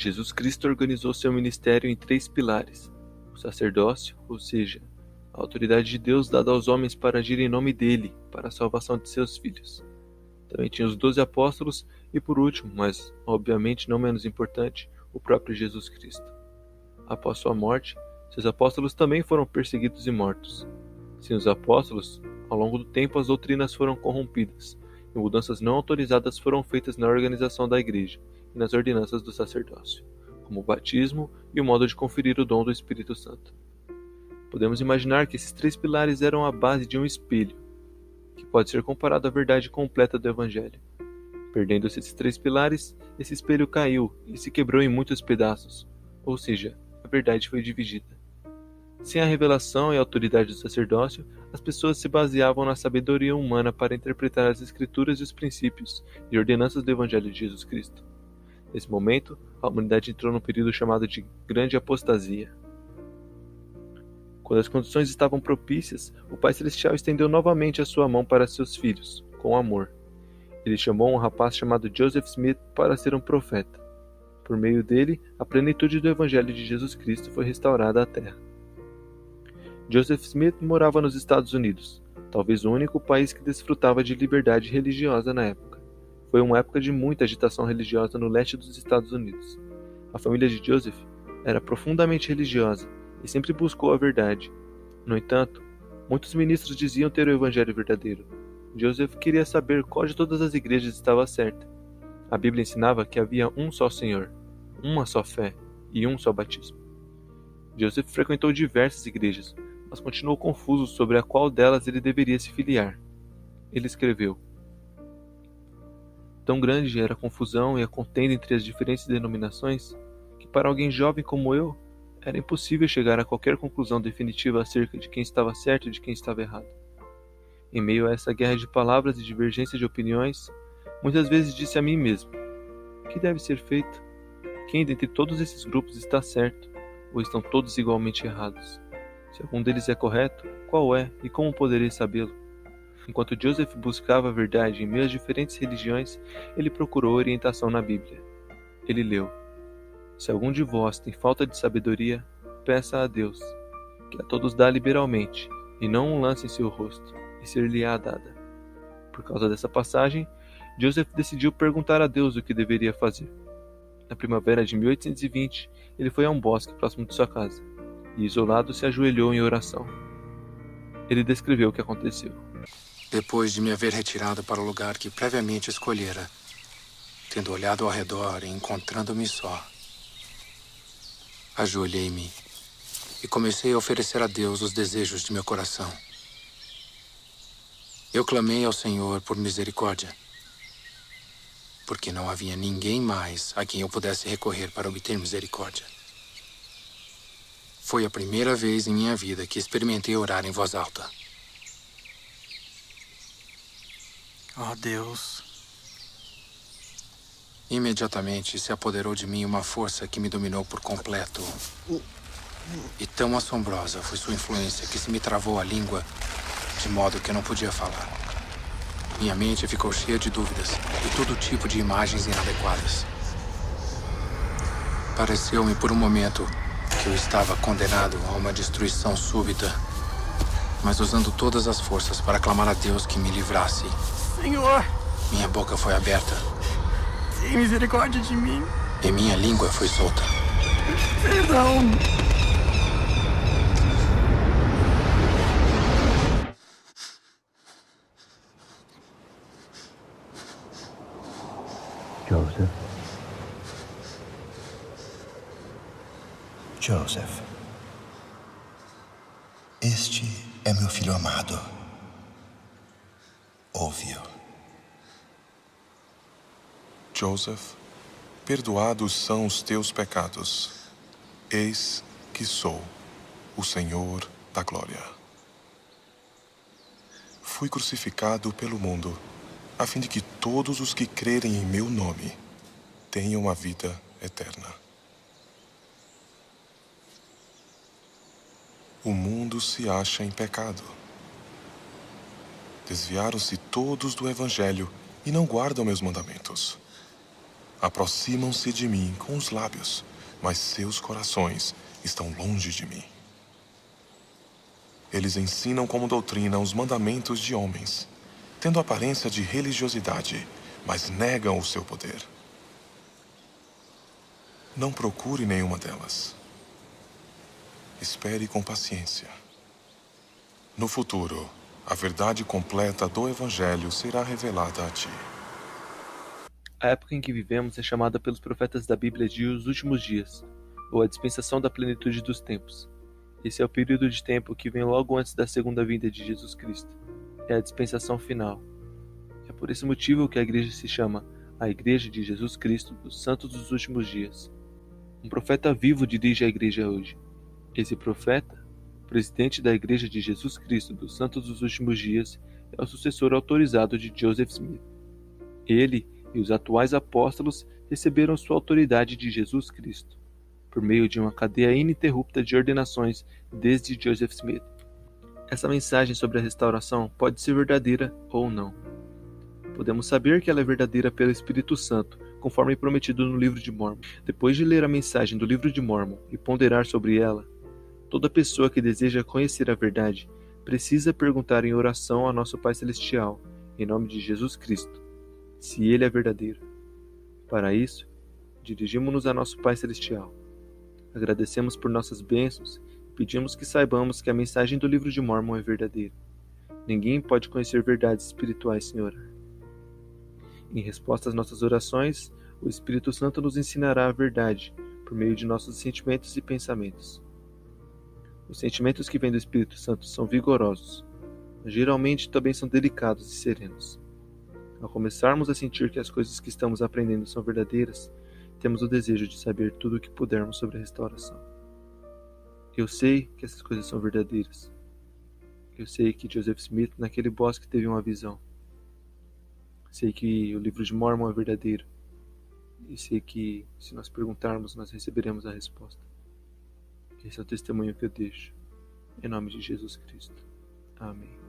Jesus Cristo organizou seu ministério em 3 pilares: o sacerdócio, ou seja, a autoridade de Deus dada aos homens para agir em nome dele, para a salvação de seus filhos. Também tinha os 12 apóstolos e, por último, mas obviamente não menos importante, o próprio Jesus Cristo. Após sua morte, seus apóstolos também foram perseguidos e mortos. Sem os apóstolos, ao longo do tempo as doutrinas foram corrompidas, e mudanças não autorizadas foram feitas na organização da igreja e nas ordenanças do sacerdócio, como o batismo e o modo de conferir o dom do Espírito Santo. Podemos imaginar que esses 3 pilares eram a base de um espelho, que pode ser comparado à verdade completa do Evangelho. Perdendo-se esses 3 pilares, esse espelho caiu e se quebrou em muitos pedaços, ou seja, a verdade foi dividida. Sem a revelação e a autoridade do sacerdócio, as pessoas se baseavam na sabedoria humana para interpretar as Escrituras e os princípios e ordenanças do Evangelho de Jesus Cristo. Nesse momento, a humanidade entrou num período chamado de Grande Apostasia. Quando as condições estavam propícias, o Pai Celestial estendeu novamente a sua mão para seus filhos, com amor. Ele chamou um rapaz chamado Joseph Smith para ser um profeta. Por meio dele, a plenitude do Evangelho de Jesus Cristo foi restaurada à Terra. Joseph Smith morava nos Estados Unidos, talvez o único país que desfrutava de liberdade religiosa na época. Foi uma época de muita agitação religiosa no leste dos Estados Unidos. A família de Joseph era profundamente religiosa e sempre buscou a verdade. No entanto, muitos ministros diziam ter o Evangelho verdadeiro. Joseph queria saber qual de todas as igrejas estava certa. A Bíblia ensinava que havia um só Senhor, uma só fé e um só batismo. Joseph frequentou diversas igrejas, mas continuou confuso sobre a qual delas ele deveria se filiar. Ele escreveu: tão grande era a confusão e a contenda entre as diferentes denominações, que para alguém jovem como eu, era impossível chegar a qualquer conclusão definitiva acerca de quem estava certo e de quem estava errado. Em meio a essa guerra de palavras e divergência de opiniões, muitas vezes disse a mim mesmo: o que deve ser feito? Quem dentre todos esses grupos está certo, ou estão todos igualmente errados? Se algum deles é correto, qual é e como poderei sabê-lo? Enquanto Joseph buscava a verdade em meio às diferentes religiões, ele procurou orientação na Bíblia. Ele leu: se algum de vós tem falta de sabedoria, peça a Deus, que a todos dá liberalmente, e não um lance em seu rosto, e ser-lhe-á dada. Por causa dessa passagem, Joseph decidiu perguntar a Deus o que deveria fazer. Na primavera de 1820, ele foi a um bosque próximo de sua casa, e isolado se ajoelhou em oração. Ele descreveu o que aconteceu. Depois de me haver retirado para o lugar que previamente escolhera, tendo olhado ao redor e encontrando-me só, ajoelhei-me e comecei a oferecer a Deus os desejos de meu coração. Eu clamei ao Senhor por misericórdia, porque não havia ninguém mais a quem eu pudesse recorrer para obter misericórdia. Foi a primeira vez em minha vida que experimentei orar em voz alta. Ó Deus. Imediatamente se apoderou de mim uma força que me dominou por completo. E tão assombrosa foi sua influência que se me travou a língua de modo que eu não podia falar. Minha mente ficou cheia de dúvidas e todo tipo de imagens inadequadas. Pareceu-me por um momento que eu estava condenado a uma destruição súbita, mas usando todas as forças para clamar a Deus que me livrasse. Senhor! Minha boca foi aberta. Tem misericórdia de mim. E minha língua foi solta. Perdão. Joseph. Joseph, este é meu filho amado. Ouve-o. Joseph, perdoados são os teus pecados. Eis que sou o Senhor da glória. Fui crucificado pelo mundo, a fim de que todos os que crerem em meu nome tenham a vida eterna. O mundo se acha em pecado. Desviaram-se todos do Evangelho e não guardam meus mandamentos. Aproximam-se de mim com os lábios, mas seus corações estão longe de mim. Eles ensinam como doutrina os mandamentos de homens, tendo aparência de religiosidade, mas negam o seu poder. Não procure nenhuma delas. Espere com paciência. No futuro, a verdade completa do Evangelho será revelada a ti. A época em que vivemos é chamada pelos profetas da Bíblia de os últimos dias, ou a dispensação da plenitude dos tempos. Esse é o período de tempo que vem logo antes da segunda vinda de Jesus Cristo. É a dispensação final. É por esse motivo que a igreja se chama a Igreja de Jesus Cristo dos Santos dos Últimos Dias. Um profeta vivo dirige a igreja hoje. Esse profeta, presidente da Igreja de Jesus Cristo dos Santos dos Últimos Dias, é o sucessor autorizado de Joseph Smith. Ele e os atuais apóstolos receberam sua autoridade de Jesus Cristo, por meio de uma cadeia ininterrupta de ordenações desde Joseph Smith. Essa mensagem sobre a restauração pode ser verdadeira ou não. Podemos saber que ela é verdadeira pelo Espírito Santo, conforme prometido no livro de Mórmon. Depois de ler a mensagem do livro de Mórmon e ponderar sobre ela, toda pessoa que deseja conhecer a verdade precisa perguntar em oração a nosso Pai Celestial, em nome de Jesus Cristo, se ele é verdadeiro. Para isso, dirigimos-nos a nosso Pai Celestial. Agradecemos por nossas bênçãos e pedimos que saibamos que a mensagem do livro de Mórmon é verdadeira. Ninguém pode conhecer verdades espirituais sem orar. Em resposta às nossas orações, o Espírito Santo nos ensinará a verdade por meio de nossos sentimentos e pensamentos. Os sentimentos que vêm do Espírito Santo são vigorosos, mas geralmente também são delicados e serenos. Ao começarmos a sentir que as coisas que estamos aprendendo são verdadeiras, temos o desejo de saber tudo o que pudermos sobre a restauração. Eu sei que essas coisas são verdadeiras. Eu sei que Joseph Smith naquele bosque teve uma visão. Sei que o livro de Mórmon é verdadeiro. E sei que, se nós perguntarmos, nós receberemos a resposta. Esse é o testemunho que eu deixo. Em nome de Jesus Cristo. Amém.